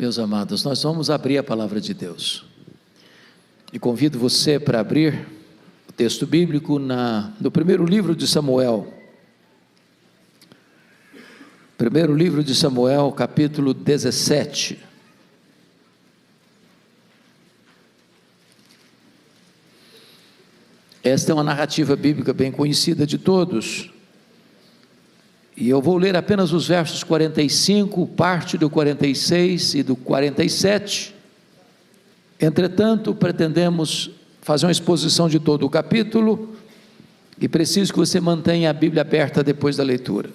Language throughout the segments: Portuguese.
Meus amados, nós vamos abrir a palavra de Deus. E convido você para abrir o texto bíblico no primeiro livro de Samuel. Primeiro livro de Samuel, capítulo 17. Esta é uma narrativa bíblica bem conhecida de todos. E eu vou ler apenas os versos 45, parte do 46 e do 47. Entretanto, pretendemos fazer uma exposição de todo o capítulo e preciso que você mantenha a Bíblia aberta depois da leitura.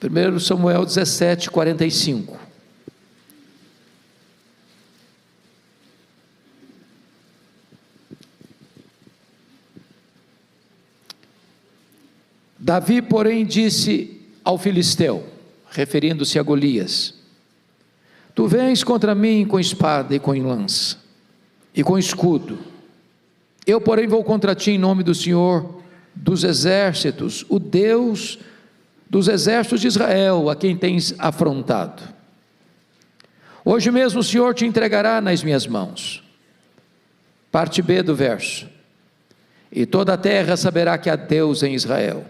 1 Samuel 17, 45. Davi, porém, disse ao filisteu, referindo-se a Golias: Tu vens contra mim com espada e com lança, e com escudo. Eu, porém, vou contra ti em nome do Senhor dos exércitos, o Deus dos exércitos de Israel, a quem tens afrontado. Hoje mesmo o Senhor te entregará nas minhas mãos. Parte B do verso. E toda a terra saberá que há Deus em Israel.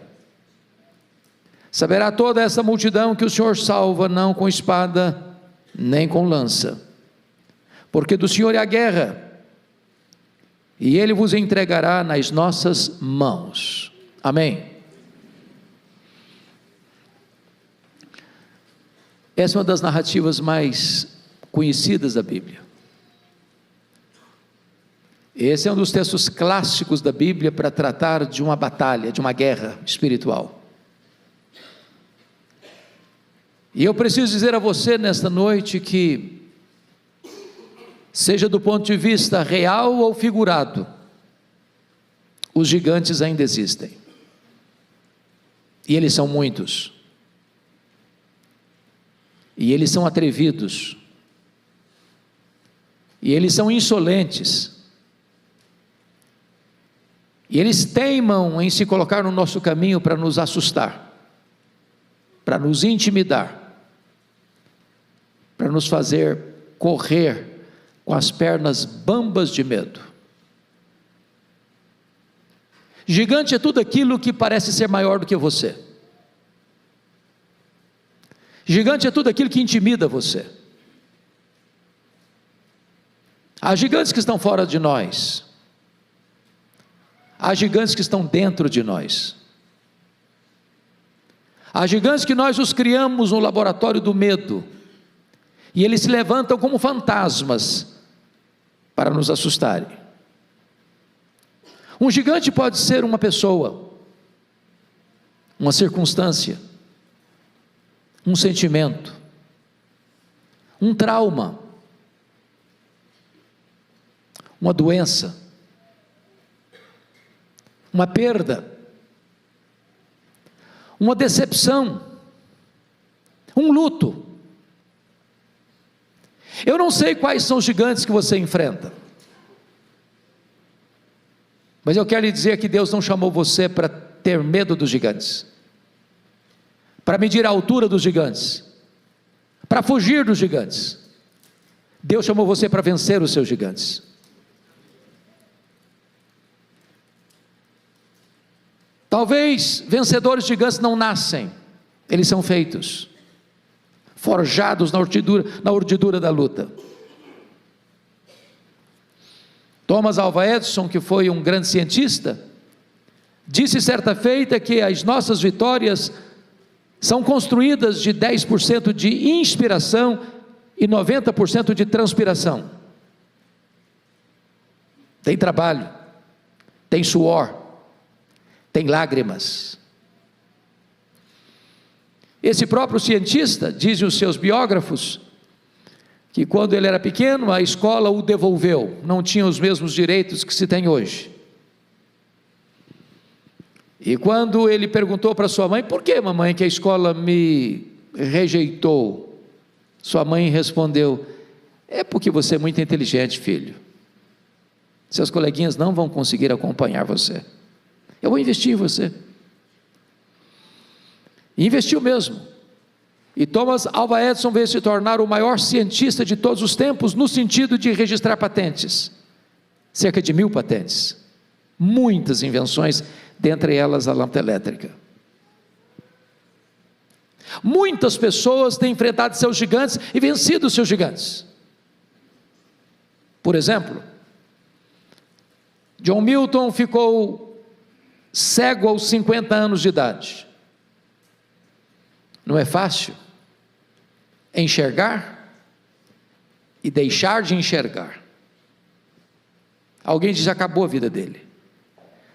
Saberá toda essa multidão que o Senhor salva, não com espada, nem com lança, porque do Senhor é a guerra, e Ele vos entregará nas nossas mãos. Amém. Essa é uma das narrativas mais conhecidas da Bíblia. Esse é um dos textos clássicos da Bíblia para tratar de uma batalha, de uma guerra espiritual. E eu preciso dizer a você nesta noite que, seja do ponto de vista real ou figurado, os gigantes ainda existem. E eles são muitos. E eles são atrevidos. E eles são insolentes. E eles teimam em se colocar no nosso caminho para nos assustar, para nos intimidar, para nos fazer correr com as pernas bambas de medo. Gigante é tudo aquilo que parece ser maior do que você. Gigante é tudo aquilo que intimida você. Há gigantes que estão fora de nós. Há gigantes que estão dentro de nós. Há gigantes que nós os criamos no laboratório do medo, e eles se levantam como fantasmas para nos assustarem. Um gigante pode ser uma pessoa, uma circunstância, um sentimento, um trauma, uma doença, uma perda, uma decepção, um luto. Eu não sei quais são os gigantes que você enfrenta, mas eu quero lhe dizer que Deus não chamou você para ter medo dos gigantes, para medir a altura dos gigantes, para fugir dos gigantes. Deus chamou você para vencer os seus gigantes. Talvez vencedores de gigantes não nascem, eles são feitos, forjados na urdidura da luta. Thomas Alva Edison, que foi um grande cientista, disse certa feita que as nossas vitórias são construídas de 10% de inspiração e 90% de transpiração. Tem trabalho, tem suor, tem lágrimas. Esse próprio cientista, dizem os seus biógrafos, que quando ele era pequeno, a escola o devolveu, não tinha os mesmos direitos que se tem hoje. E quando ele perguntou para sua mãe: por que, mamãe, que a escola me rejeitou? Sua mãe respondeu: é porque você é muito inteligente, filho. Seus coleguinhas não vão conseguir acompanhar você. Eu vou investir em você. E investiu mesmo. E Thomas Alva Edison veio se tornar o maior cientista de todos os tempos, no sentido de registrar patentes. Cerca de 1000 patentes. Muitas invenções, dentre elas a lâmpada elétrica. Muitas pessoas têm enfrentado seus gigantes e vencido seus gigantes. Por exemplo, John Milton ficou cego aos 50 anos de idade. Não é fácil enxergar e deixar de enxergar. Alguém diz que acabou a vida dele,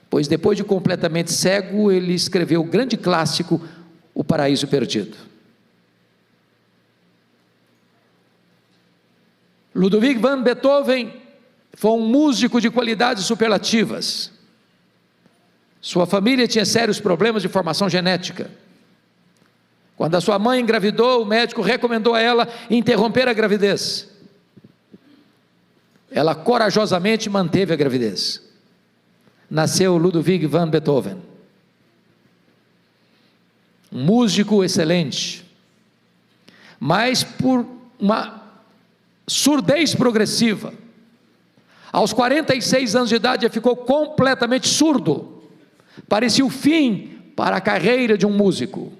pois depois de completamente cego, ele escreveu o grande clássico, O Paraíso Perdido. Ludwig van Beethoven foi um músico de qualidades superlativas. Sua família tinha sérios problemas de formação genética. Quando a sua mãe engravidou, o médico recomendou a ela interromper a gravidez. Ela corajosamente manteve a gravidez. Nasceu Ludwig van Beethoven, um músico excelente, mas por uma surdez progressiva, aos 46 anos de idade, ele ficou completamente surdo. Parecia o fim para a carreira de um músico.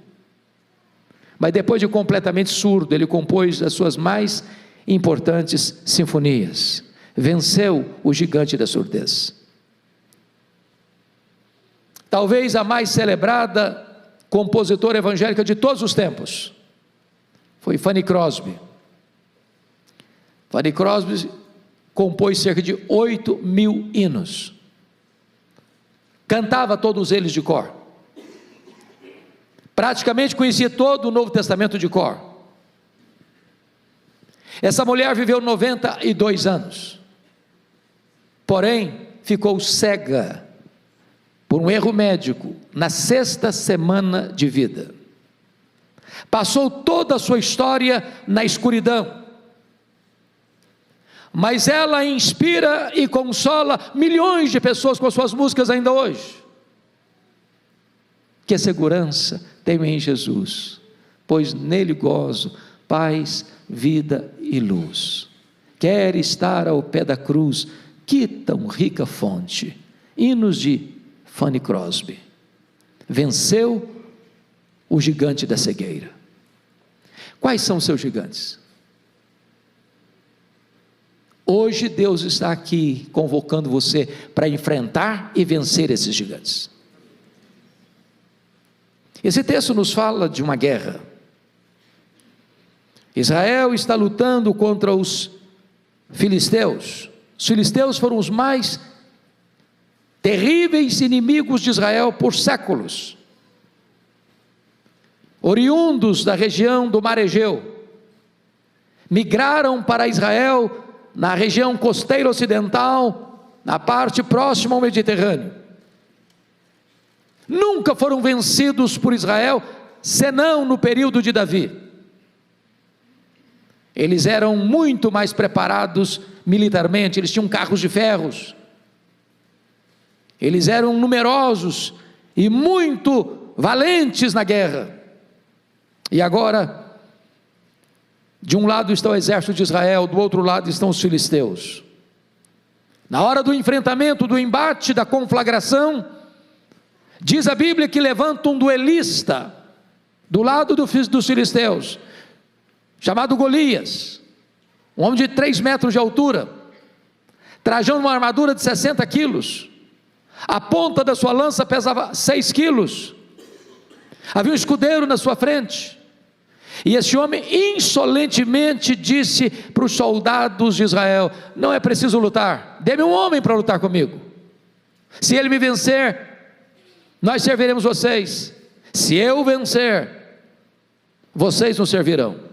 Mas depois de completamente surdo, ele compôs as suas mais importantes sinfonias. Venceu o gigante da surdez. Talvez a mais celebrada compositora evangélica de todos os tempos foi Fanny Crosby. Fanny Crosby compôs cerca de 8.000 hinos. Cantava todos eles de cor. Praticamente conhecia todo o Novo Testamento de cor. Essa mulher viveu 92 anos. Porém, ficou cega por um erro médico na 6ª semana de vida. Passou toda a sua história na escuridão. Mas ela inspira e consola milhões de pessoas com as suas músicas ainda hoje. Que segurança tenho em Jesus, pois nele gozo paz, vida e luz. Quero estar ao pé da cruz, que tão rica fonte. Hinos de Fanny Crosby. Venceu o gigante da cegueira. Quais são os seus gigantes? Hoje Deus está aqui convocando você para enfrentar e vencer esses gigantes. Esse texto nos fala de uma guerra. Israel está lutando contra os filisteus. Os filisteus foram os mais terríveis inimigos de Israel por séculos. Oriundos da região do Mar Egeu, migraram para Israel na região costeira ocidental, na parte próxima ao Mediterrâneo. Nunca foram vencidos por Israel, senão no período de Davi. Eles eram muito mais preparados militarmente, eles tinham carros de ferros, eles eram numerosos e muito valentes na guerra. E agora, de um lado está o exército de Israel, do outro lado estão os filisteus. Na hora do enfrentamento, do embate, da conflagração, diz a Bíblia que levanta um duelista do lado dos filisteus, chamado Golias, um homem de 3 metros de altura, trajando uma armadura de 60 quilos, a ponta da sua lança pesava 6 quilos, havia um escudeiro na sua frente, e esse homem insolentemente disse para os soldados de Israel: não é preciso lutar, dê-me um homem para lutar comigo, se ele me vencer, nós serviremos vocês, se eu vencer, vocês nos servirão.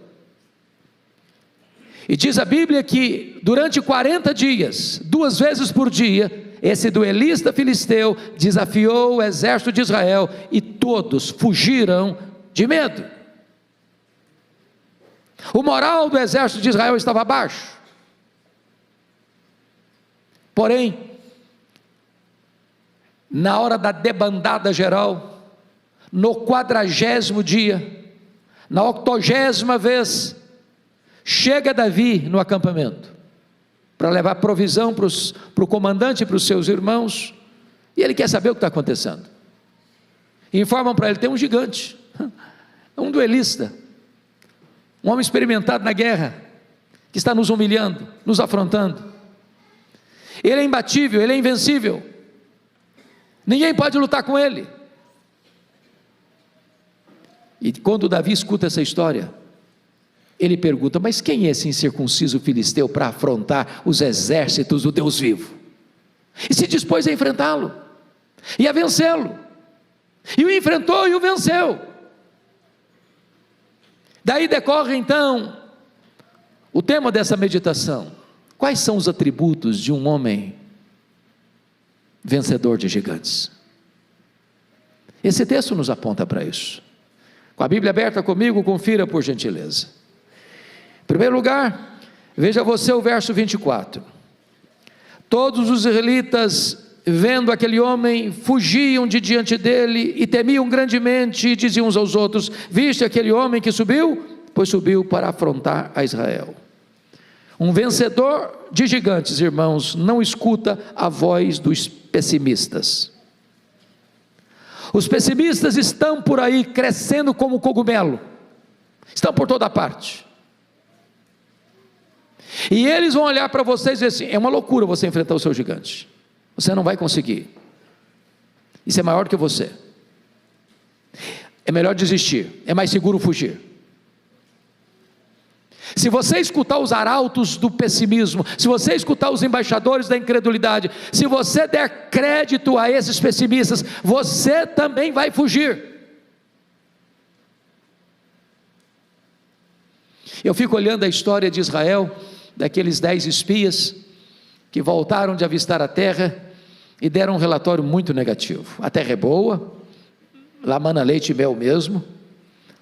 E diz a Bíblia que durante 40 dias, 2 vezes por dia, esse duelista filisteu desafiou o exército de Israel e todos fugiram de medo. O moral do exército de Israel estava baixo. Porém, na hora da debandada geral, no 40º dia, Na 80ª vez, chega Davi no acampamento, para levar provisão para o comandante e para os seus irmãos, e ele quer saber o que está acontecendo. E informam para ele: tem um gigante, um duelista, um homem experimentado na guerra, que está nos humilhando, nos afrontando. Ele é imbatível, ele é invencível, ninguém pode lutar com ele. E quando Davi escuta essa história, ele pergunta: mas quem é esse incircunciso filisteu para afrontar os exércitos do Deus vivo? E se dispôs a enfrentá-lo, e a vencê-lo, e o enfrentou e o venceu. Daí decorre então o tema dessa meditação: quais são os atributos de um homem vencedor de gigantes? Esse texto nos aponta para isso. Com a Bíblia aberta comigo, confira por gentileza. Em primeiro lugar, veja você o verso 24. Todos os israelitas, vendo aquele homem, fugiam de diante dele e temiam grandemente, e diziam uns aos outros: viste aquele homem que subiu? Pois subiu para afrontar a Israel. Um vencedor de gigantes, irmãos, não escuta a voz dos pessimistas. Os pessimistas estão por aí crescendo como cogumelo, estão por toda parte, e eles vão olhar para vocês e dizer assim: é uma loucura você enfrentar o seu gigante, você não vai conseguir, isso é maior que você, é melhor desistir, é mais seguro fugir. Se você escutar os arautos do pessimismo, se você escutar os embaixadores da incredulidade, se você der crédito a esses pessimistas, você também vai fugir. Eu fico olhando a história de Israel, daqueles 10 espias que voltaram de avistar a terra e deram um relatório muito negativo. A terra é boa, lá mana leite e mel mesmo,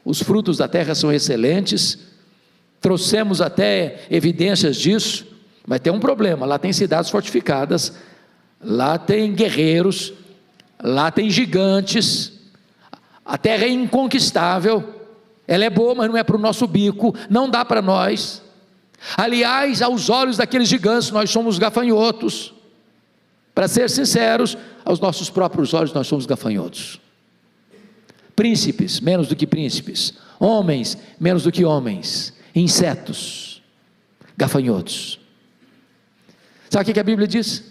os frutos da terra são excelentes, trouxemos até evidências disso, mas tem um problema: lá tem cidades fortificadas, lá tem guerreiros, lá tem gigantes, a terra é inconquistável, ela é boa, mas não é para o nosso bico, não dá para nós. Aliás, aos olhos daqueles gigantes, nós somos gafanhotos. Para ser sinceros, aos nossos próprios olhos, nós somos gafanhotos. Príncipes, menos do que príncipes. Homens, menos do que homens. Insetos, gafanhotos. Sabe o que a Bíblia diz?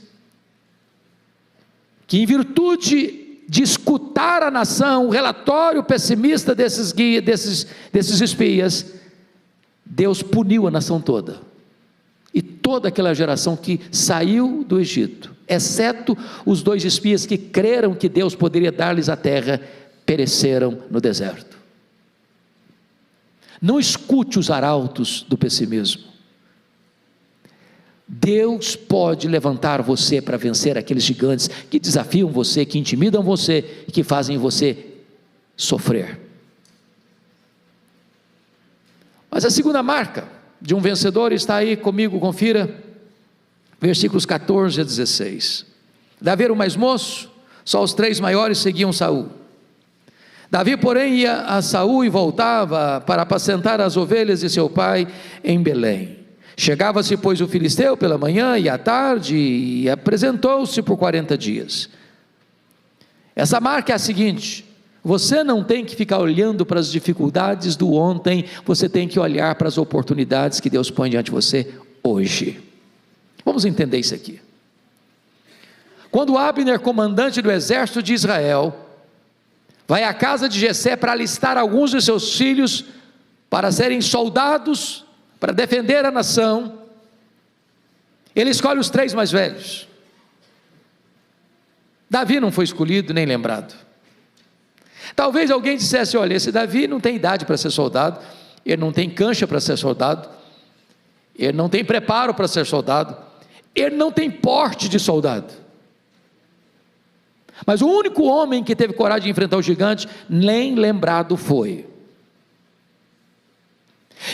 Que em virtude de escutar a nação, o relatório pessimista desses espias, Deus puniu a nação toda, e toda aquela geração que saiu do Egito, exceto os 2 espias que creram que Deus poderia dar-lhes a terra, pereceram no deserto. Não escute os arautos do pessimismo. Deus pode levantar você para vencer aqueles gigantes que desafiam você, que intimidam você e que fazem você sofrer. Mas a segunda marca de um vencedor está aí comigo, confira, versículos 14 a 16. Davi era o mais moço, só os 3 maiores seguiam Saul. Davi, porém, ia a Saul e voltava para apacentar as ovelhas de seu pai em Belém. Chegava-se, pois, o filisteu pela manhã e à tarde, e apresentou-se por 40 dias. Essa marca é a seguinte: você não tem que ficar olhando para as dificuldades do ontem, você tem que olhar para as oportunidades que Deus põe diante de você hoje. Vamos entender isso aqui. Quando Abner, comandante do exército de Israel, vai à casa de Jessé para alistar alguns de seus filhos para serem soldados, para defender a nação, ele escolhe os 3 mais velhos. Davi não foi escolhido nem lembrado. Talvez alguém dissesse: olha, esse Davi não tem idade para ser soldado, ele não tem cancha para ser soldado, ele não tem preparo para ser soldado, ele não tem porte de soldado. Mas o único homem que teve coragem de enfrentar o gigante, nem lembrado foi.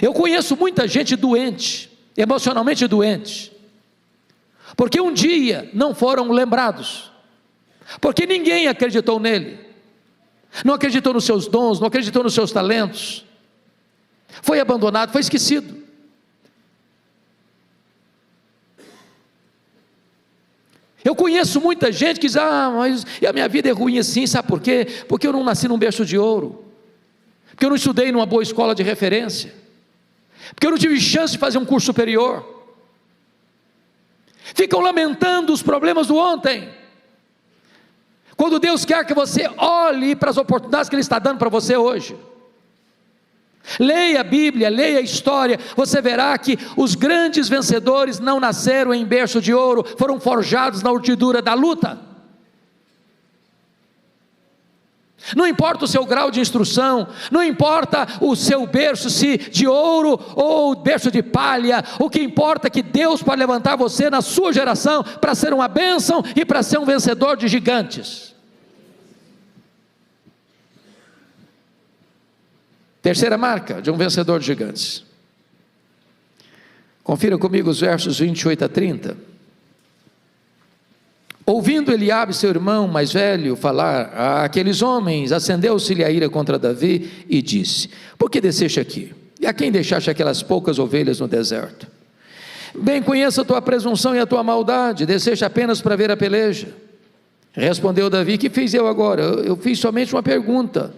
Eu conheço muita gente doente, emocionalmente doente, porque um dia não foram lembrados, porque ninguém acreditou nele, não acreditou nos seus dons, não acreditou nos seus talentos, foi abandonado, foi esquecido. Eu conheço muita gente que diz, mas a minha vida é ruim assim, sabe por quê? Porque eu não nasci num berço de ouro, porque eu não estudei numa boa escola de referência, porque eu não tive chance de fazer um curso superior. Ficam lamentando os problemas do ontem, quando Deus quer que você olhe para as oportunidades que Ele está dando para você hoje. Leia a Bíblia, leia a história, você verá que os grandes vencedores não nasceram em berço de ouro, foram forjados na urdidura da luta. Não importa o seu grau de instrução, não importa o seu berço, se de ouro ou berço de palha, o que importa é que Deus pode levantar você na sua geração, para ser uma bênção e para ser um vencedor de gigantes. Terceira marca de um vencedor de gigantes. Confira comigo os versos 28 a 30. Ouvindo Eliabe, seu irmão mais velho, falar àqueles homens, acendeu-se-lhe a ira contra Davi e disse: por que desceste aqui? E a quem deixaste aquelas poucas ovelhas no deserto? Bem conheço a tua presunção e a tua maldade, desceste apenas para ver a peleja. Respondeu Davi: que fiz eu agora? Eu fiz somente uma pergunta.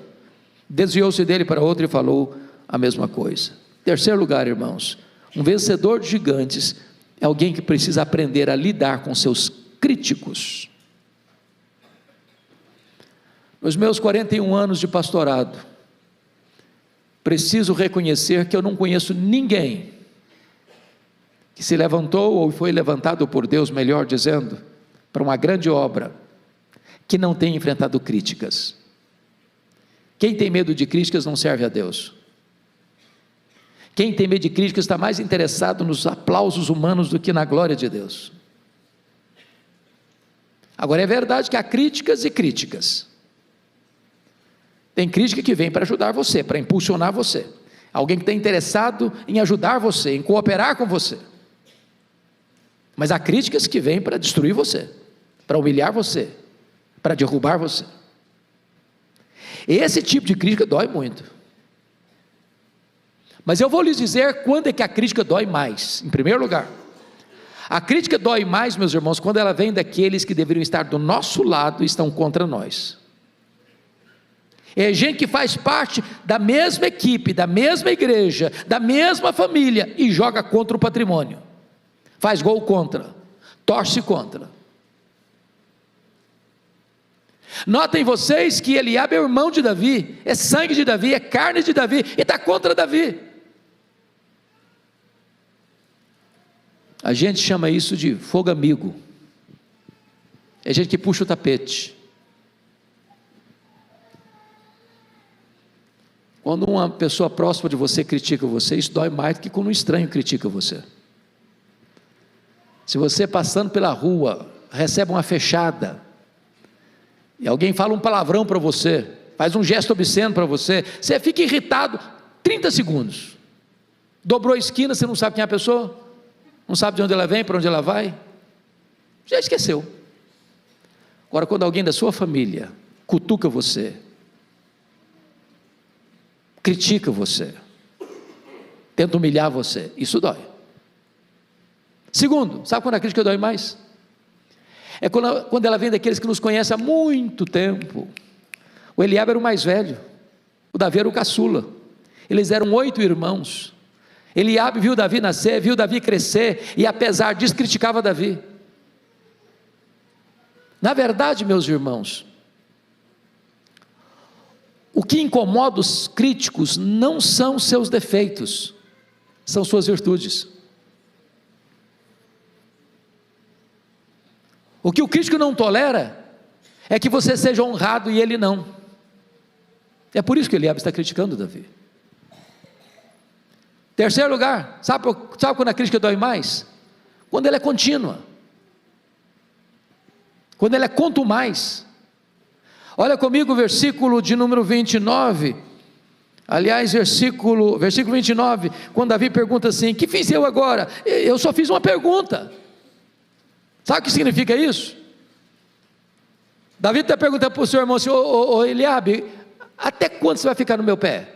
Desviou-se dele para outro e falou a mesma coisa. Terceiro lugar, irmãos, um vencedor de gigantes é alguém que precisa aprender a lidar com seus críticos. Nos meus 41 anos de pastorado, preciso reconhecer que eu não conheço ninguém que se levantou ou foi levantado por Deus, melhor dizendo, para uma grande obra, que não tenha enfrentado críticas. Quem tem medo de críticas não serve a Deus. Quem tem medo de críticas está mais interessado nos aplausos humanos do que na glória de Deus. Agora é verdade que há críticas e críticas. Tem crítica que vem para ajudar você, para impulsionar você. Alguém que está interessado em ajudar você, em cooperar com você. Mas há críticas que vêm para destruir você, para humilhar você, para derrubar você. Esse tipo de crítica dói muito. Mas eu vou lhes dizer quando é que a crítica dói mais. Em primeiro lugar, a crítica dói mais, meus irmãos, quando ela vem daqueles que deveriam estar do nosso lado e estão contra nós. É gente que faz parte da mesma equipe, da mesma igreja, da mesma família e joga contra o patrimônio. Faz gol contra, torce contra. Notem vocês que Eliabe é irmão de Davi, é sangue de Davi, é carne de Davi, e está contra Davi. A gente chama isso de fogo amigo. É gente que puxa o tapete. Quando uma pessoa próxima de você critica você, isso dói mais do que quando um estranho critica você. Se você passando pela rua, recebe uma fechada, e alguém fala um palavrão para você, faz um gesto obsceno para você, você fica irritado 30 segundos, dobrou a esquina, você não sabe quem é a pessoa, não sabe de onde ela vem, para onde ela vai, já esqueceu. Agora, quando alguém da sua família cutuca você, critica você, tenta humilhar você, isso dói. Segundo, sabe quando a crítica dói mais? É quando ela vem daqueles que nos conhecem há muito tempo. O Eliabe era o mais velho, o Davi era o caçula, eles eram 8 irmãos. Eliabe viu Davi nascer, viu Davi crescer, e apesar disso criticava Davi. Na verdade, meus irmãos, o que incomoda os críticos não são seus defeitos, são suas virtudes. O que o crítico não tolera é que você seja honrado e ele não. É por isso que Eliabe está criticando Davi. Terceiro lugar, sabe quando a crítica dói mais? Quando ela é contínua, quando ela é contumaz. Olha comigo o versículo de número 29, aliás, versículo 29, quando Davi pergunta assim: que fiz eu agora? Eu só fiz uma pergunta. Sabe o que significa isso? Davi está perguntando para o seu irmão assim: ô Eliabe, até quando você vai ficar no meu pé?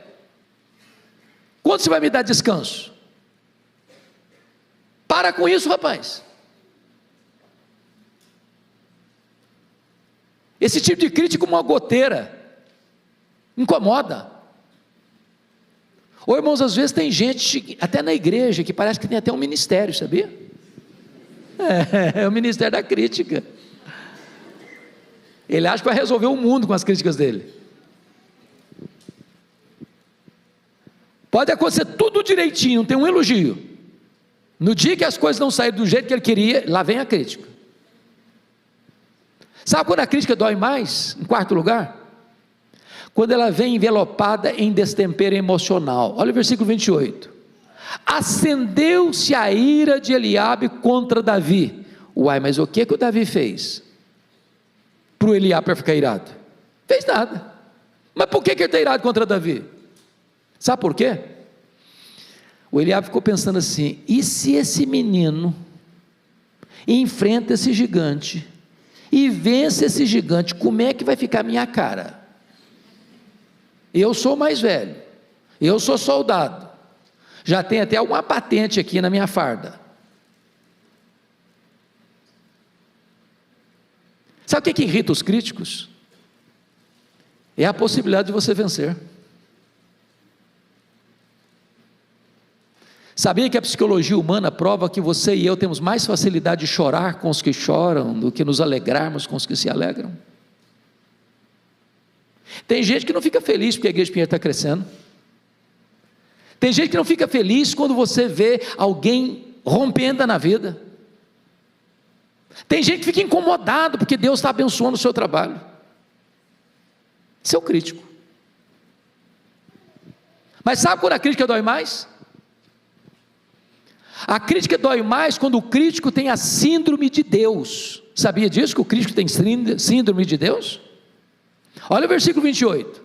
Quando você vai me dar descanso? Para com isso, rapaz. Esse tipo de crítica, como uma goteira, incomoda. Ou, irmãos, às vezes tem gente, até na igreja, que parece que tem até um ministério, sabia? É o ministério da crítica. Ele acha que vai resolver o mundo com as críticas dele. Pode acontecer tudo direitinho, não tem um elogio. No dia que as coisas não saírem do jeito que ele queria, lá vem a crítica. Sabe quando a crítica dói mais? Em quarto lugar, quando ela vem envelopada em destempero emocional. Olha o versículo 28. Acendeu-se a ira de Eliabe contra Davi. Uai, mas o que o Davi fez para o Eliabe ficar irado? Fez nada. Mas por que ele está irado contra Davi? Sabe por quê? O Eliabe ficou pensando assim: e se esse menino enfrenta esse gigante e vence esse gigante, como é que vai ficar a minha cara? Eu sou mais velho, eu sou soldado, já tenho até alguma patente aqui na minha farda. Sabe o que irrita os críticos? É a possibilidade de você vencer. Sabia que a psicologia humana prova que você e eu temos mais facilidade de chorar com os que choram do que nos alegrarmos com os que se alegram? Tem gente que não fica feliz porque a igreja Pinheiro está crescendo. Tem gente que não fica feliz quando você vê alguém rompendo na vida. Tem gente que fica incomodado porque Deus está abençoando o seu trabalho. Isso é o crítico. Mas sabe quando a crítica dói mais? A crítica dói mais quando o crítico tem a síndrome de Deus. Sabia disso, que o crítico tem síndrome de Deus? Olha o versículo 28.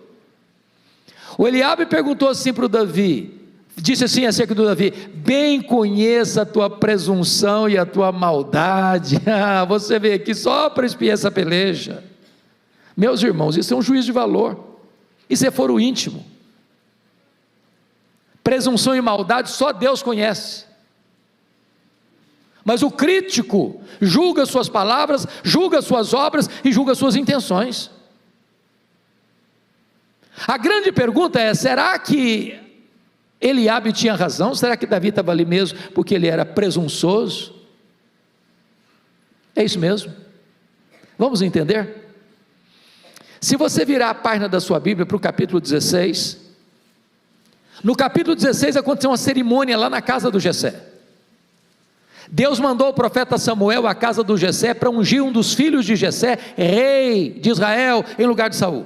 O Eliabe perguntou assim para o Davi, disse assim acerca do Davi: bem conheça a tua presunção e a tua maldade. Você veio aqui só para espiar essa peleja. Meus irmãos, isso é um juízo de valor. Isso é foro íntimo. Presunção e maldade só Deus conhece. Mas o crítico julga suas palavras, julga suas obras e julga suas intenções. A grande pergunta é: será que Eliabe tinha razão? Será que Davi estava ali mesmo porque ele era presunçoso? É isso mesmo. Vamos entender? Se você virar a página da sua Bíblia para o capítulo 16, no capítulo 16 aconteceu uma cerimônia lá na casa do Jessé. Deus mandou o profeta Samuel à casa do Jessé para ungir um dos filhos de Jessé, rei de Israel, em lugar de Saul.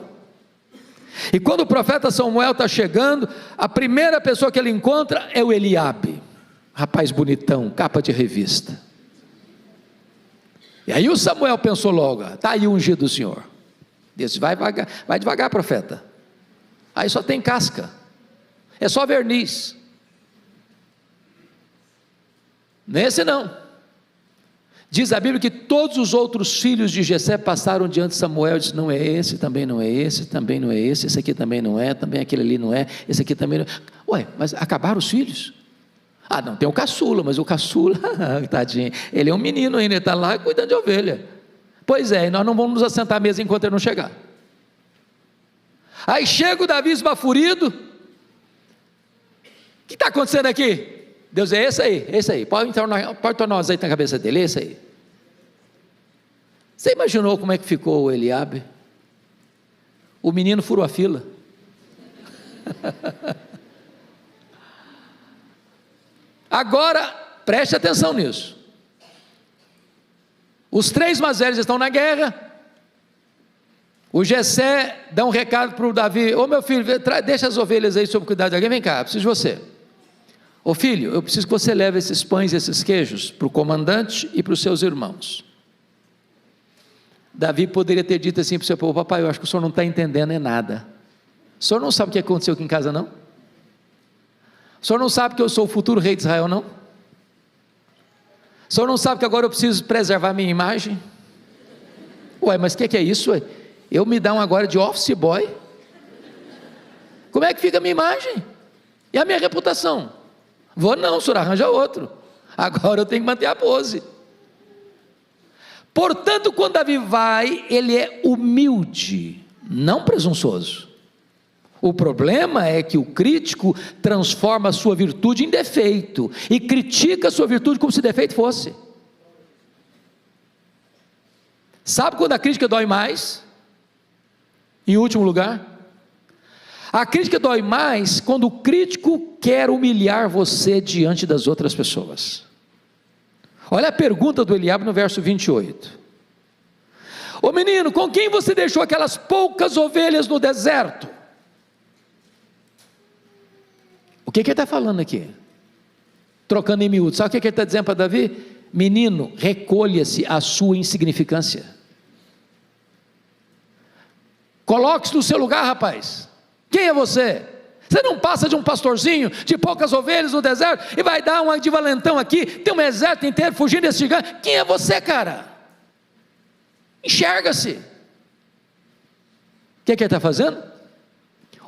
E quando o profeta Samuel está chegando, a primeira pessoa que ele encontra é o Eliabe, rapaz bonitão, capa de revista. E aí o Samuel pensou logo: está aí o ungido do Senhor. Disse: vai devagar, profeta, aí só tem casca, é só verniz. Nesse não. Diz a Bíblia que todos os outros filhos de Jessé passaram diante de Samuel e disse: não é esse, também não é esse, também não é esse aqui também não é, também aquele ali não é, esse aqui também não é. Ué, mas acabaram os filhos? Ah, não, tem o caçula, mas o caçula, tadinho, ele é um menino ainda, ele está lá cuidando de ovelha. Pois é, e nós não vamos nos assentar à mesa enquanto ele não chegar. Aí chega o Davi esbaforido: o que está acontecendo aqui? Deus, é esse aí, pode tornar um azeite na cabeça dele, esse aí. Você imaginou como é que ficou o Eliabe? O menino furou a fila. Agora, preste atenção nisso. Os 3 mais velhos estão na guerra. O Jessé dá um recado para o Davi: ô meu filho, deixa as ovelhas aí sob cuidado de alguém, vem cá, eu preciso de você. Ô filho, eu preciso que você leve esses pães e esses queijos para o comandante e para os seus irmãos. Davi poderia ter dito assim para o seu povo: papai, eu acho que o senhor não está entendendo nada. O senhor não sabe o que aconteceu aqui em casa, não? O senhor não sabe que eu sou o futuro rei de Israel, não? O senhor não sabe que agora eu preciso preservar minha imagem? Ué, mas o que é isso? Ué? Eu me dá um agora de office boy? Como é que fica a minha imagem? E a minha reputação? Vou não, o senhor arranja outro. Agora eu tenho que manter a pose. Portanto, quando Davi vai, ele é humilde, não presunçoso. O problema é que o crítico transforma a sua virtude em defeito, e critica a sua virtude como se defeito fosse. Sabe quando a crítica dói mais? Em último lugar, a crítica dói mais quando o crítico quer humilhar você diante das outras pessoas. Olha a pergunta do Eliabe no verso 28. Ô menino, com quem você deixou aquelas poucas ovelhas no deserto? O que ele está falando aqui? Trocando em miúdos, sabe o que ele está dizendo para Davi? Menino, recolha-se a sua insignificância. Coloque-se no seu lugar, rapaz. Quem é você? Você não passa de um pastorzinho de poucas ovelhas no deserto e vai dar uma de valentão aqui, tem um exército inteiro fugindo desse gigante. Quem é você, cara? Enxerga-se. O que ele está fazendo?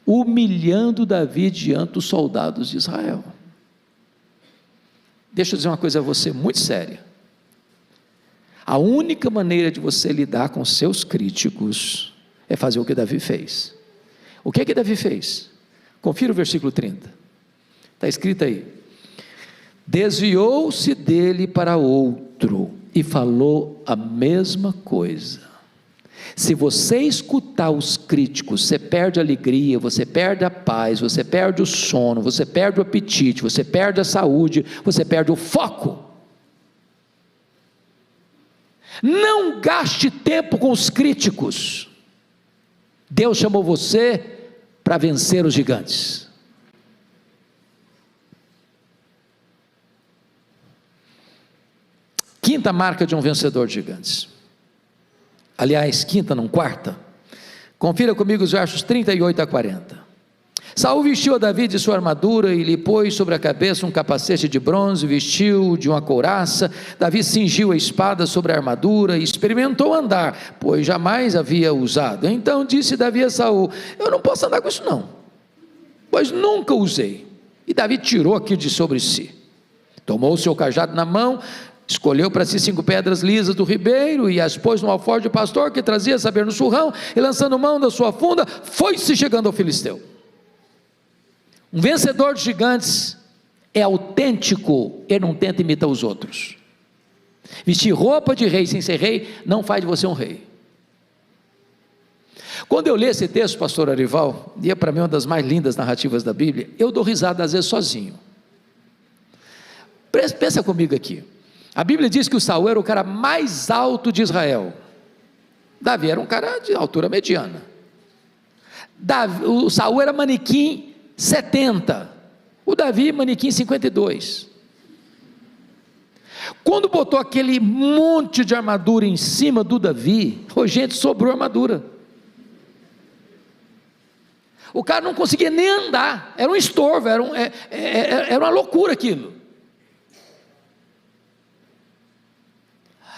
Humilhando Davi diante dos soldados de Israel. Deixa eu dizer uma coisa a você muito séria. A única maneira de você lidar com seus críticos é fazer o que Davi fez. O que é que Davi fez? Confira o versículo 30, está escrito aí: desviou-se dele para outro, e falou a mesma coisa. Se você escutar os críticos, você perde a alegria, você perde a paz, você perde o sono, você perde o apetite, você perde a saúde, você perde o foco. Não gaste tempo com os críticos. Deus chamou você para vencer os gigantes. Quinta marca de um vencedor de gigantes. Aliás, quinta não, quarta. Confira comigo os versos 38 a 40. Saul vestiu a Davi de sua armadura e lhe pôs sobre a cabeça um capacete de bronze, vestiu de uma couraça. Davi cingiu a espada sobre a armadura e experimentou andar, pois jamais havia usado. Então disse Davi a Saul: eu não posso andar com isso não, pois nunca usei. E Davi tirou aquilo de sobre si, tomou o seu cajado na mão, escolheu para si 5 pedras lisas do ribeiro e as pôs no alforje de pastor que trazia saber no surrão, e lançando mão da sua funda, foi-se chegando ao filisteu. Um vencedor de gigantes é autêntico, ele não tenta imitar os outros. Vestir roupa de rei sem ser rei não faz de você um rei. Quando eu leio esse texto, pastor Arival, e é para mim uma das mais lindas narrativas da Bíblia, eu dou risada às vezes sozinho. Pensa comigo aqui. A Bíblia diz que o Saul era o cara mais alto de Israel. Davi era um cara de altura mediana. O Saul era manequim 70, o Davi manequim 52. Quando botou aquele monte de armadura em cima do Davi, gente, sobrou armadura. O cara não conseguia nem andar, era um estorvo, era uma loucura aquilo.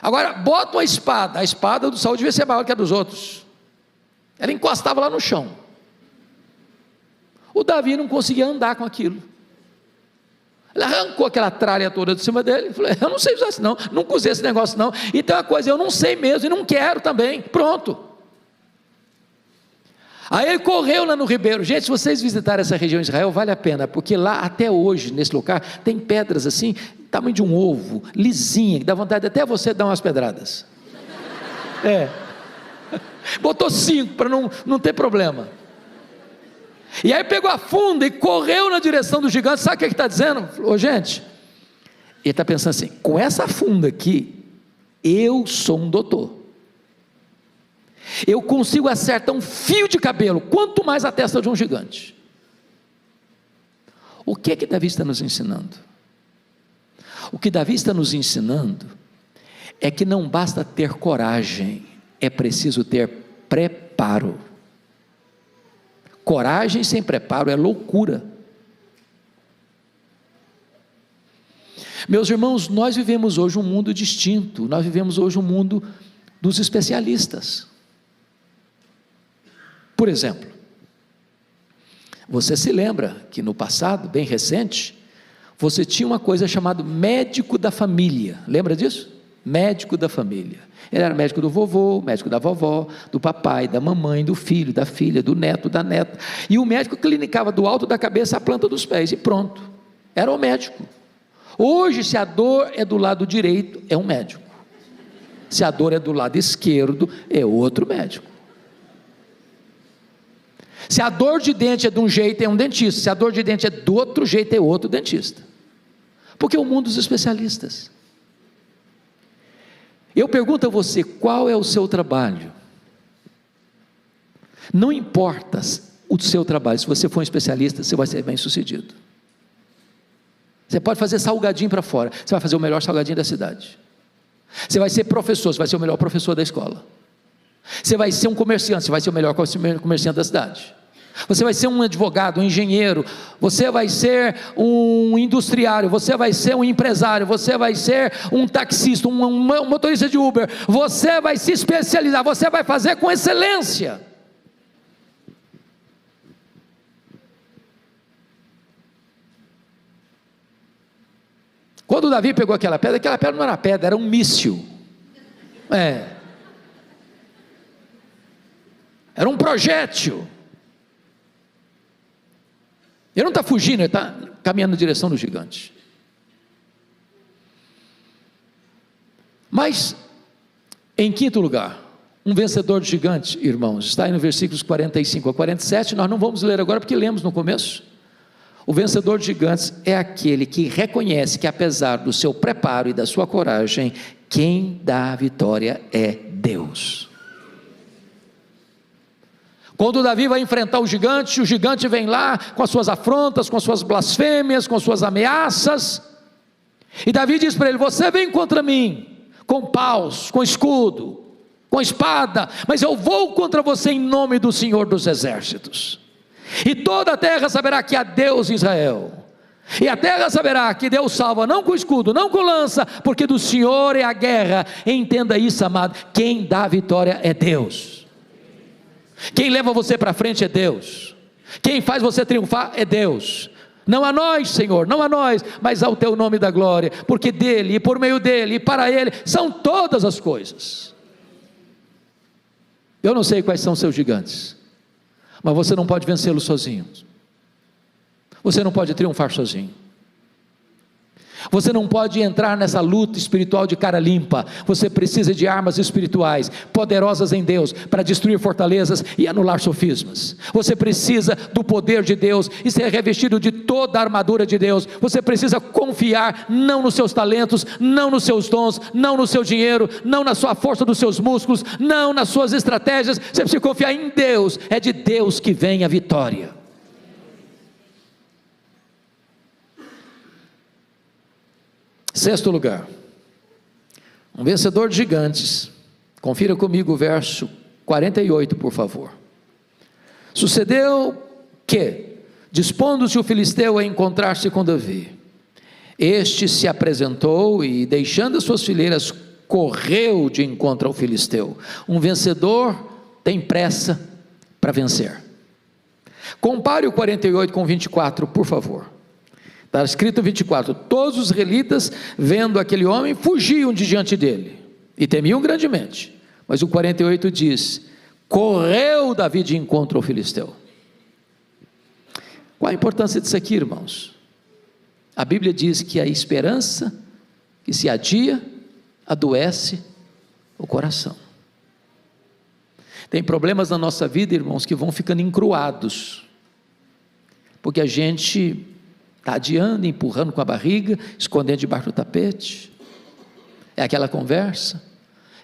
Agora, bota uma espada, a espada do Saul devia ser maior que a dos outros, ela encostava lá no chão. O Davi não conseguia andar com aquilo. Ele arrancou aquela tralha toda de cima dele e falou: eu não sei usar isso não, nunca usei esse negócio não, e tem uma coisa, eu não sei mesmo e não quero também, pronto. Aí ele correu lá no ribeiro. Gente, se vocês visitarem essa região de Israel, vale a pena, porque lá até hoje, nesse lugar, tem pedras assim, tamanho de um ovo, lisinha, que dá vontade até você dar umas pedradas. Botou 5 para não ter problema. E aí pegou a funda e correu na direção do gigante. Sabe o que ele está dizendo? Gente, ele está pensando assim: com essa funda aqui, eu sou um doutor, eu consigo acertar um fio de cabelo, quanto mais a testa de um gigante. O que é que Davi está nos ensinando? O que Davi está nos ensinando é que não basta ter coragem, é preciso ter preparo. Coragem sem preparo é loucura. Meus irmãos, nós vivemos hoje um mundo distinto, nós vivemos hoje um mundo dos especialistas. Por exemplo, Você se lembra que no passado, bem recente, você tinha uma coisa chamada médico da família, lembra disso? Médico da família. Ele era médico do vovô, médico da vovó, do papai, da mamãe, do filho, da filha, do neto, da neta, e o médico clinicava do alto da cabeça à planta dos pés, e pronto, era o médico. Hoje, se a dor é do lado direito, é um médico, se a dor é do lado esquerdo, é outro médico. Se a dor de dente é de um jeito, é um dentista. Se a dor de dente é do outro jeito, é outro dentista. Porque é o mundo dos especialistas. Eu pergunto a você, qual é o seu trabalho? Não importa o seu trabalho, se você for um especialista, você vai ser bem sucedido. Você pode fazer salgadinho para fora, você vai fazer o melhor salgadinho da cidade. Você vai ser professor, você vai ser o melhor professor da escola. Você vai ser um comerciante, você vai ser o melhor comerciante da cidade. Você vai ser um advogado, um engenheiro, você vai ser um industriário, você vai ser um empresário, você vai ser um taxista, um motorista de Uber, você vai se especializar, você vai fazer com excelência. Quando Davi pegou aquela pedra não era pedra, era um míssil. Era um projétil. Ele não está fugindo, ele está caminhando na direção do gigante. Mas, em quinto lugar, um vencedor de gigante, irmãos, está aí no versículos 45 a 47, nós não vamos ler agora porque lemos no começo. O vencedor de gigantes é aquele que reconhece que, apesar do seu preparo e da sua coragem, quem dá a vitória é Deus. Quando Davi vai enfrentar o gigante vem lá com as suas afrontas, com as suas blasfêmias, com as suas ameaças, e Davi diz para ele: você vem contra mim, com paus, com escudo, com espada, mas eu vou contra você em nome do Senhor dos Exércitos, e toda a terra saberá que há Deus em Israel, e a terra saberá que Deus salva, não com escudo, não com lança, porque do Senhor é a guerra. Entenda isso, amado, quem dá a vitória é Deus. Quem leva você para frente é Deus, quem faz você triunfar é Deus. Não a nós, Senhor, não a nós, mas ao teu nome da glória, porque dele, e por meio dele, e para ele, são todas as coisas. Eu não sei quais são seus gigantes, mas você não pode vencê-los sozinho, você não pode triunfar sozinho. Você não pode entrar nessa luta espiritual de cara limpa. Você precisa de armas espirituais poderosas em Deus para destruir fortalezas e anular sofismas. Você precisa do poder de Deus e ser revestido de toda a armadura de Deus. Você precisa confiar não nos seus talentos, não nos seus dons, não no seu dinheiro, não na sua força dos seus músculos, não nas suas estratégias. Você precisa confiar em Deus. É de Deus que vem a vitória. Sexto lugar, um vencedor de gigantes. Confira comigo o verso 48, por favor. Sucedeu que, dispondo-se o filisteu a encontrar-se com Davi, este se apresentou e, deixando as suas fileiras, correu de encontro ao filisteu. Um vencedor tem pressa para vencer. Compare o 48 com 24, por favor. Está escrito 24, todos os israelitas, vendo aquele homem, fugiam de diante dele, e temiam grandemente. Mas o 48 diz, correu Davi de encontro ao filisteu. Qual a importância disso aqui, irmãos? A Bíblia diz que a esperança que se adia, adoece o coração. Tem problemas na nossa vida, irmãos, que vão ficando encruados, porque a gente está adiando, empurrando com a barriga, escondendo debaixo do tapete. É aquela conversa,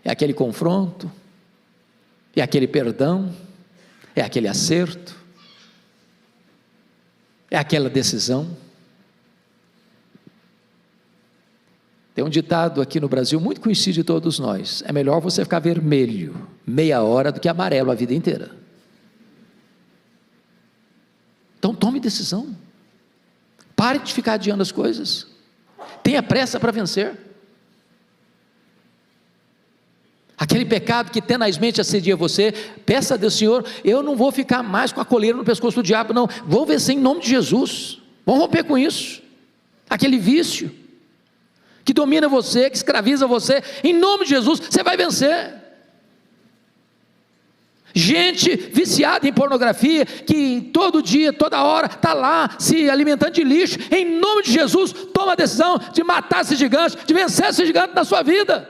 é aquele confronto, é aquele perdão, é aquele acerto, é aquela decisão. Tem um ditado aqui no Brasil, muito conhecido de todos nós: é melhor você ficar vermelho meia hora do que amarelo a vida inteira. Então tome decisão. Pare de ficar adiando as coisas. Tenha pressa para vencer. aquele pecado que tenazmente assedia você, peça a Deus: Senhor, eu não vou ficar mais com a coleira no pescoço do diabo, não, vou vencer em nome de Jesus, vamos romper com isso, aquele vício, que domina você, que escraviza você, em nome de Jesus, você vai vencer. Gente viciada em pornografia, que todo dia, toda hora, está lá, se alimentando de lixo, em nome de Jesus, toma a decisão de matar esse gigante, de vencer esse gigante na sua vida.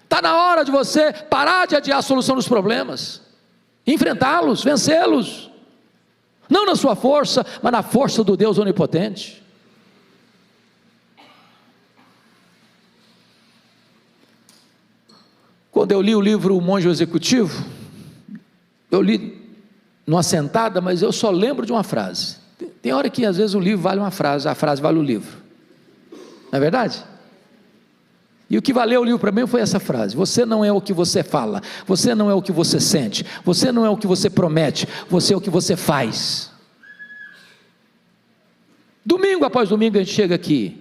Está na hora de você parar de adiar a solução dos problemas, enfrentá-los, vencê-los, não na sua força, mas na força do Deus onipotente. Quando eu li o livro O Monge Executivo, eu li numa sentada, mas eu só lembro de uma frase. Tem hora que às vezes o livro vale uma frase, a frase vale o livro, não é verdade? E o que valeu o livro para mim foi essa frase: você não é o que você fala, você não é o que você sente, você não é o que você promete, você é o que você faz. Domingo após domingo a gente chega aqui,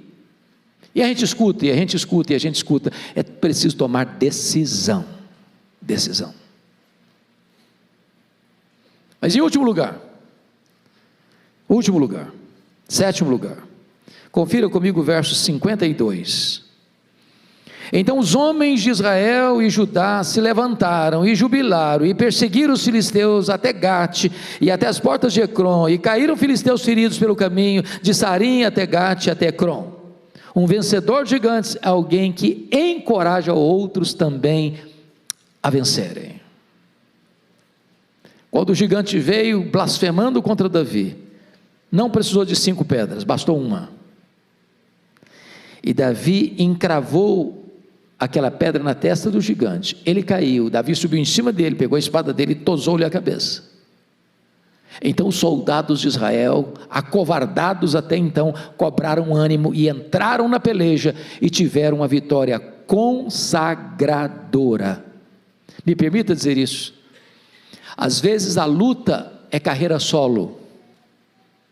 e a gente escuta, e a gente escuta, e a gente escuta. É preciso tomar decisão. Decisão. Mas em último lugar, sétimo lugar, confira comigo o verso 52. Então os homens de Israel e Judá se levantaram e jubilaram e perseguiram os filisteus até Gate e até as portas de Ecrom, e caíram filisteus feridos pelo caminho de Sarim até Gate e até Ecrom. Um vencedor de gigantes é alguém que encoraja outros também a vencerem. Quando o gigante veio blasfemando contra Davi, não precisou de 5 pedras, bastou uma. E Davi encravou aquela pedra na testa do gigante. Ele caiu, Davi subiu em cima dele, pegou a espada dele e tosou-lhe a cabeça. Então os soldados de Israel, acovardados até então, cobraram ânimo e entraram na peleja e tiveram uma vitória consagradora. Me permita dizer isso: às vezes a luta é carreira solo,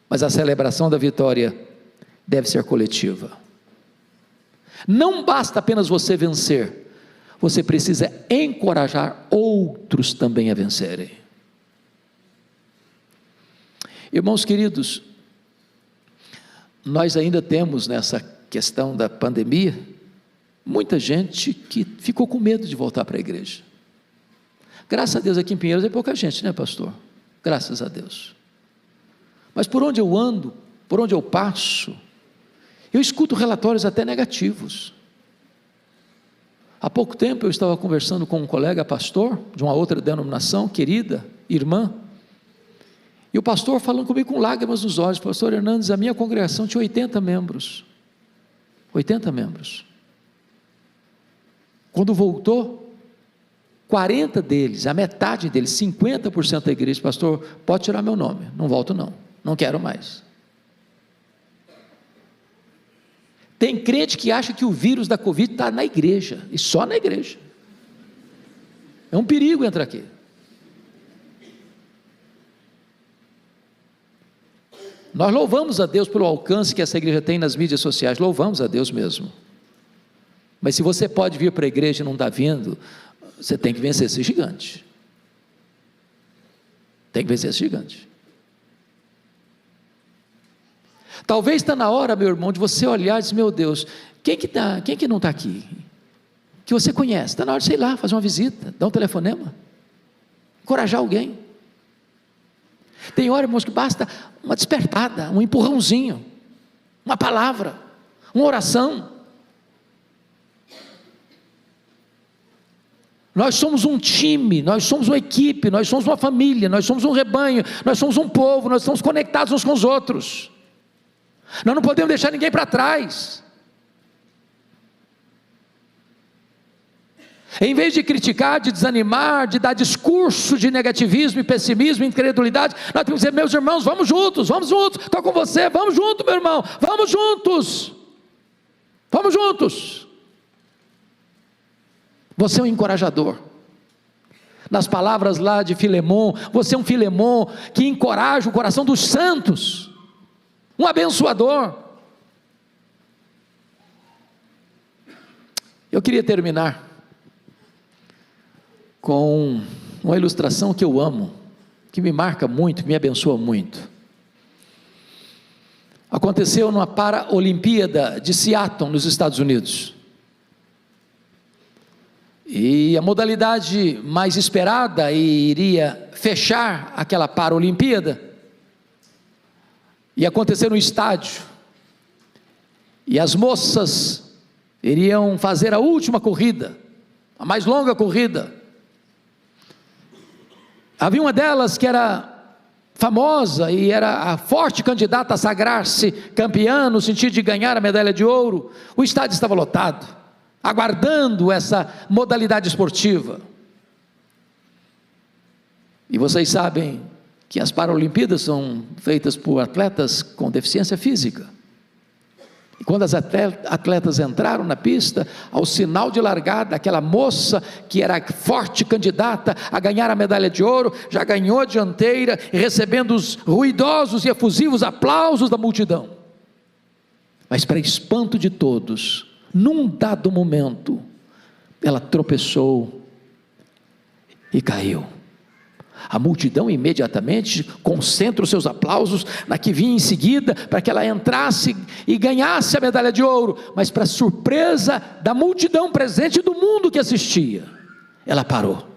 mas a celebração da vitória deve ser coletiva. Não basta apenas você vencer, você precisa encorajar outros também a vencerem. Irmãos queridos, nós ainda temos nessa questão da pandemia, muita gente que ficou com medo de voltar para a igreja. Graças a Deus aqui em Pinheiros é pouca gente, né, pastor? Graças a Deus. Mas por onde eu ando, por onde eu passo, eu escuto relatórios até negativos. Há pouco tempo eu estava conversando com um colega pastor, de uma outra denominação, querida, irmã, e o pastor falando comigo com lágrimas nos olhos: pastor Hernandes, a minha congregação tinha 80 membros, 80 membros, quando voltou, 40 deles, a metade deles, 50% da igreja: pastor, pode tirar meu nome, não volto não, não quero mais. Tem crente que acha que o vírus da Covid está na igreja, e só na igreja. É um perigo entrar aqui. Nós louvamos a Deus pelo alcance que essa igreja tem nas mídias sociais, louvamos a Deus mesmo. Mas se você pode vir para a igreja e não está vindo, você tem que vencer esse gigante. Tem que vencer esse gigante. Talvez está na hora, meu irmão, de você olhar e dizer: meu Deus, quem que não está aqui? Que você conhece, está na hora de, sei lá, fazer uma visita, dar um telefonema, encorajar alguém. Tem hora, irmãos, que basta uma despertada, um empurrãozinho, uma palavra, uma oração. Nós somos um time, nós somos uma equipe, nós somos uma família, nós somos um rebanho, nós somos um povo, nós estamos conectados uns com os outros. Nós não podemos deixar ninguém para trás. Em vez de criticar, de desanimar, de dar discurso de negativismo e pessimismo, incredulidade, nós temos que dizer: meus irmãos, vamos juntos, estou com você, vamos juntos, meu irmão, vamos juntos, vamos juntos. Você é um encorajador. Nas palavras lá de Filemon, você é um Filemon que encoraja o coração dos santos, um abençoador. Eu queria terminar com uma ilustração que eu amo, que me marca muito, que me abençoa muito. Aconteceu numa Paralimpíada de Seattle, nos Estados Unidos. E a modalidade mais esperada e iria fechar aquela Paralimpíada ia acontecer no estádio. E as moças iriam fazer a última corrida, a mais longa corrida. Havia uma delas que era famosa e era a forte candidata a sagrar-se campeã, no sentido de ganhar a medalha de ouro. O estádio estava lotado, aguardando essa modalidade esportiva. E vocês sabem que as Paralimpíadas são feitas por atletas com deficiência física. E quando as atletas entraram na pista, ao sinal de largada, aquela moça que era forte candidata a ganhar a medalha de ouro, já ganhou a dianteira, recebendo os ruidosos e efusivos aplausos da multidão. Mas para espanto de todos, num dado momento, ela tropeçou e caiu. A multidão imediatamente concentra os seus aplausos na que vinha em seguida, para que ela entrasse e ganhasse a medalha de ouro. Mas para surpresa da multidão presente, do mundo que assistia, ela parou,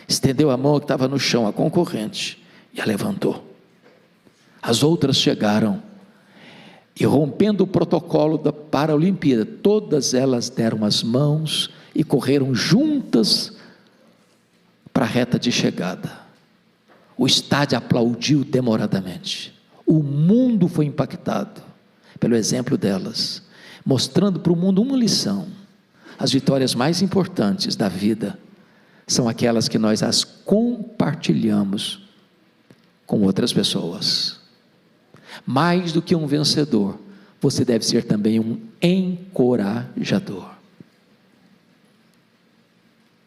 estendeu a mão que estava no chão, a concorrente, e a levantou. As outras chegaram e, rompendo o protocolo da Paralimpíada, todas elas deram as mãos e correram juntas para a reta de chegada. O estádio aplaudiu demoradamente. O mundo foi impactado pelo exemplo delas, mostrando para o mundo uma lição: as vitórias mais importantes da vida são aquelas que nós as compartilhamos com outras pessoas. Mais do que um vencedor, você deve ser também um encorajador.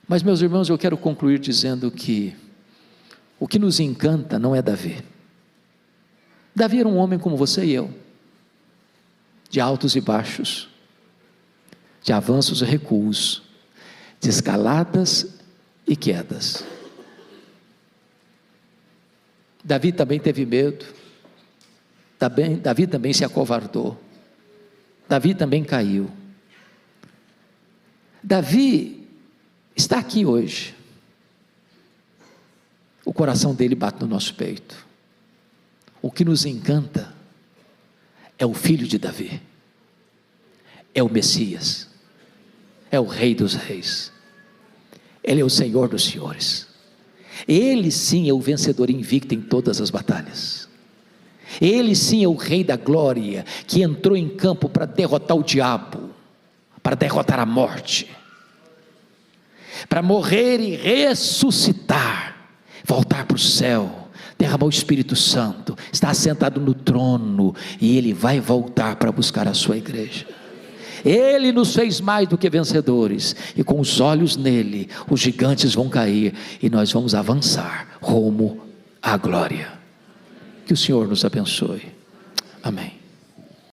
Mas, meus irmãos, eu quero concluir dizendo que o que nos encanta não é Davi. Davi era um homem como você e eu, de altos e baixos, de avanços e recuos, de escaladas e quedas. Davi também teve medo, Davi também se acovardou, Davi também caiu. Davi está aqui hoje. O coração dele bate no nosso peito. O que nos encanta é o filho de Davi, é o Messias, é o Rei dos Reis, Ele é o Senhor dos Senhores. Ele sim é o vencedor invicto em todas as batalhas. Ele sim é o Rei da glória, que entrou em campo para derrotar o diabo, para derrotar a morte, para morrer e ressuscitar, voltar para o céu, derramar o Espírito Santo, está assentado no trono, e Ele vai voltar para buscar a sua igreja. Ele nos fez mais do que vencedores, e com os olhos nele, os gigantes vão cair, e nós vamos avançar rumo à glória. Que o Senhor nos abençoe. Amém.